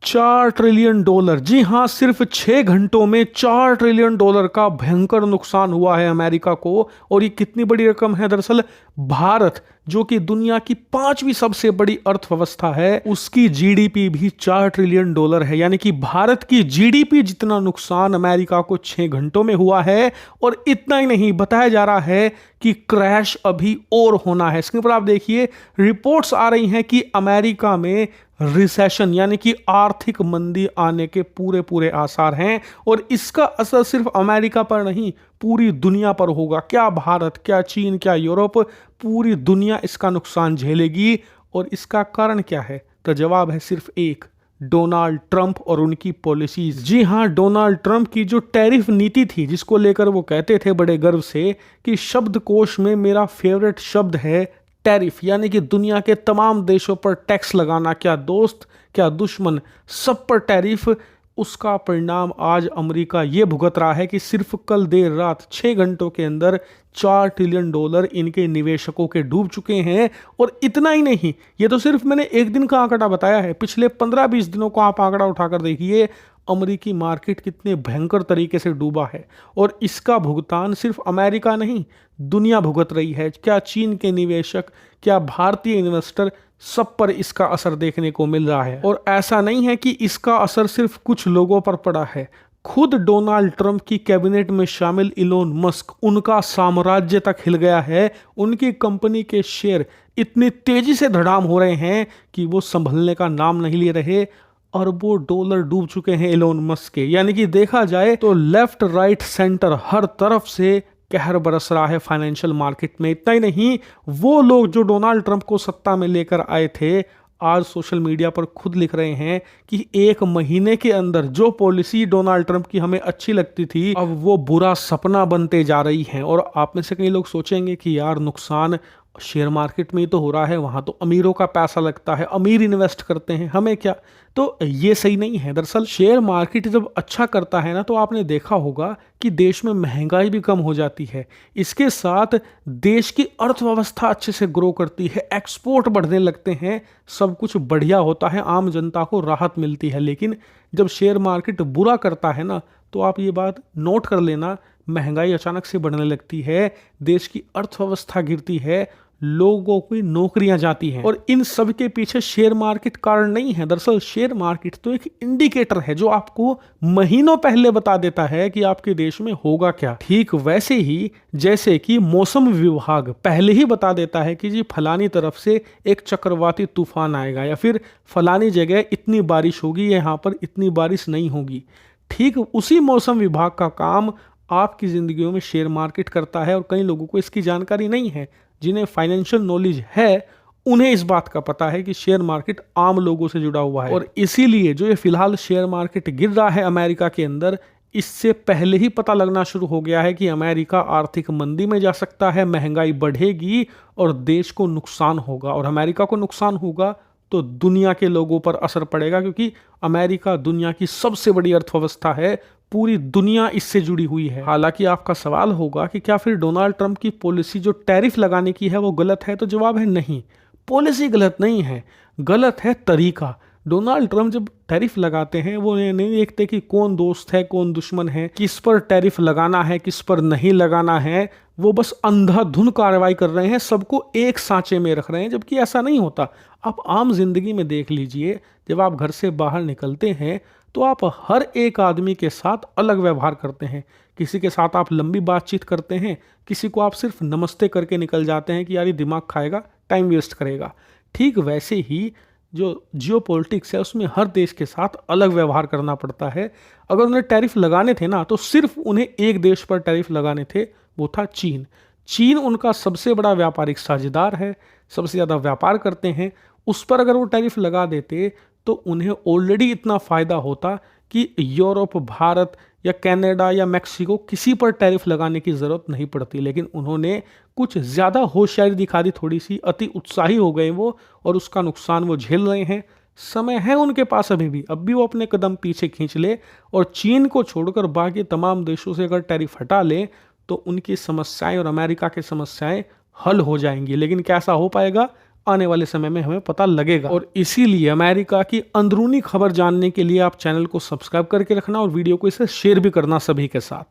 $4 trillion. जी हाँ, सिर्फ 6 घंटों में $4 ट्रिलियन का भयंकर नुकसान हुआ है अमेरिका को। और ये कितनी बड़ी रकम है? दरअसल भारत, जो कि दुनिया की 5वीं सबसे बड़ी अर्थव्यवस्था है, उसकी जीडीपी भी $4 ट्रिलियन है। यानी कि भारत की जीडीपी जितना नुकसान अमेरिका को 6 घंटों में हुआ है। और इतना ही नहीं, बताया जा रहा है कि क्रैश अभी और होना है। स्क्रीन पर आप देखिए, रिपोर्ट्स आ रही हैं कि अमेरिका में रिसेशन यानी कि आर्थिक मंदी आने के पूरे पूरे आसार हैं। और इसका असर सिर्फ अमेरिका पर नहीं, पूरी दुनिया पर होगा। क्या भारत, क्या चीन, क्या यूरोप, पूरी दुनिया इसका नुकसान झेलेगी। और इसका कारण क्या है? तो जवाब है सिर्फ एक, डोनाल्ड ट्रंप और उनकी पॉलिसीज। जी हाँ, डोनाल्ड ट्रंप की जो टैरिफ नीति थी, जिसको लेकर वो कहते थे बड़े गर्व से कि शब्दकोश में मेरा फेवरेट शब्द है टैरिफ, यानी कि दुनिया के तमाम देशों पर टैक्स लगाना, क्या दोस्त क्या दुश्मन, सब पर टैरिफ। उसका परिणाम आज अमेरिका ये भुगत रहा है कि सिर्फ कल देर रात 6 घंटों के अंदर $4 ट्रिलियन इनके निवेशकों के डूब चुके हैं। और इतना ही नहीं, ये तो सिर्फ मैंने एक दिन का आंकड़ा बताया है। पिछले 15-20 दिनों को आप आंकड़ा उठाकर देखिए, अमेरिकी मार्केट कितने भयंकर तरीके से डूबा है। और इसका भुगतान सिर्फ अमेरिका नहीं, दुनिया भुगत रही है। क्या चीन के निवेशक, क्या भारतीय इन्वेस्टर, सब पर इसका असर देखने को मिल रहा है। और ऐसा नहीं है कि इसका असर सिर्फ कुछ लोगों पर पड़ा है। खुद डोनाल्ड ट्रंप की कैबिनेट में शामिल इलोन मस्क, उनका साम्राज्य तक हिल गया है। उनकी कंपनी के शेयर इतनी तेजी से धड़ाम हो रहे हैं कि वो संभलने का नाम नहीं ले रहे। अरबों डॉलर डूब चुके हैं इलोन मस्क के। यानी कि देखा जाए तो लेफ्ट राइट सेंटर हर तरफ से कहर बरस रहा है फाइनेंशियल मार्केट में। इतना ही नहीं, वो लोग जो डोनाल्ड ट्रंप को सत्ता में लेकर आए थे, आज सोशल मीडिया पर खुद लिख रहे हैं कि 1 महीने के अंदर जो पॉलिसी डोनाल्ड ट्रंप की हमें अच्छी लगती थी, अब वो बुरा सपना बनते जा रही हैं। और आप में से कई लोग सोचेंगे कि यार, नुकसान शेयर मार्केट में ही तो हो रहा है, वहां तो अमीरों का पैसा लगता है, अमीर इन्वेस्ट करते हैं, हमें क्या। तो ये सही नहीं है। दरअसल शेयर मार्केट जब अच्छा करता है ना, तो आपने देखा होगा कि देश में महंगाई भी कम हो जाती है। इसके साथ देश की अर्थव्यवस्था अच्छे से ग्रो करती है, एक्सपोर्ट बढ़ने लगते हैं, सब कुछ बढ़िया होता है, आम जनता को राहत मिलती है। लेकिन जब शेयर मार्केट बुरा करता है ना, तो आप ये बात नोट कर लेना, महंगाई अचानक से बढ़ने लगती है, देश की अर्थव्यवस्था गिरती है, लोगों की नौकरियां जाती हैं। और इन सब के पीछे शेयर मार्केट कारण नहीं है। दरअसल शेयर मार्केट तो एक इंडिकेटर है जो आपको महीनों पहले बता देता है कि आपके देश में होगा क्या। ठीक वैसे ही जैसे कि मौसम विभाग पहले ही बता देता है कि जी फलानी तरफ से एक चक्रवाती तूफान आएगा, या फिर फलानी जगह इतनी बारिश होगी, यहाँ पर इतनी बारिश नहीं होगी। ठीक उसी मौसम विभाग का काम आपकी जिंदगियों में शेयर मार्केट करता है। और कई लोगों को इसकी जानकारी नहीं है। जिन्हें फाइनेंशियल नॉलेज है, उन्हें इस बात का पता है कि शेयर मार्केट आम लोगों से जुड़ा हुआ है। और इसीलिए जो ये फिलहाल शेयर मार्केट गिर रहा है अमेरिका के अंदर, इससे पहले ही पता लगना शुरू हो गया है कि अमेरिका आर्थिक मंदी में जा सकता है, महंगाई बढ़ेगी और देश को नुकसान होगा। और अमेरिका को नुकसान होगा तो दुनिया के लोगों पर असर पड़ेगा, क्योंकि अमेरिका दुनिया की सबसे बड़ी अर्थव्यवस्था है, पूरी दुनिया इससे जुड़ी हुई है। हालांकि आपका सवाल होगा कि क्या फिर डोनाल्ड ट्रंप की पॉलिसी जो टैरिफ लगाने की है वो गलत है? तो जवाब है नहीं, पॉलिसी गलत नहीं है, गलत है तरीका। डोनाल्ड ट्रंप जब टैरिफ लगाते हैं, वो नहीं देखते कि कौन दोस्त है कौन दुश्मन है, किस पर टैरिफ लगाना है किस पर नहीं लगाना है। वो बस अंधाधुन कार्रवाई कर रहे हैं, सबको एक सांचे में रख रहे हैं, जबकि ऐसा नहीं होता। आप आम जिंदगी में देख लीजिए, जब आप घर से बाहर निकलते हैं तो आप हर एक आदमी के साथ अलग व्यवहार करते हैं। किसी के साथ आप लंबी बातचीत करते हैं, किसी को आप सिर्फ नमस्ते करके निकल जाते हैं कि यार ये दिमाग खाएगा, टाइम वेस्ट करेगा। ठीक वैसे ही जो जियोपॉलिटिक्स है, उसमें हर देश के साथ अलग व्यवहार करना पड़ता है। अगर उन्हें टैरिफ लगाने थे ना, तो सिर्फ उन्हें एक देश पर टैरिफ लगाने थे, वो था चीन। चीन उनका सबसे बड़ा व्यापारिक साझेदार है, सबसे ज़्यादा व्यापार करते हैं। उस पर अगर वो टैरिफ लगा देते तो उन्हें ऑलरेडी इतना फ़ायदा होता कि यूरोप, भारत या कनाडा या मैक्सिको, किसी पर टैरिफ लगाने की ज़रूरत नहीं पड़ती। लेकिन उन्होंने कुछ ज़्यादा होशियारी दिखा दी, थोड़ी सी अति उत्साही हो गए वो, और उसका नुकसान वो झेल रहे हैं। समय है उनके पास अभी भी, अब भी वो अपने कदम पीछे खींच ले और चीन को छोड़कर बाकी तमाम देशों से अगर टैरिफ हटा ले, तो उनकी समस्याएं और अमेरिका की समस्याएं हल हो जाएंगी। लेकिन कैसा हो पाएगा? आने वाले समय में हमें पता लगेगा। और इसीलिए अमेरिका की अंदरूनी खबर जानने के लिए आप चैनल को सब्सक्राइब करके रखना और वीडियो को इसे शेयर भी करना सभी के साथ।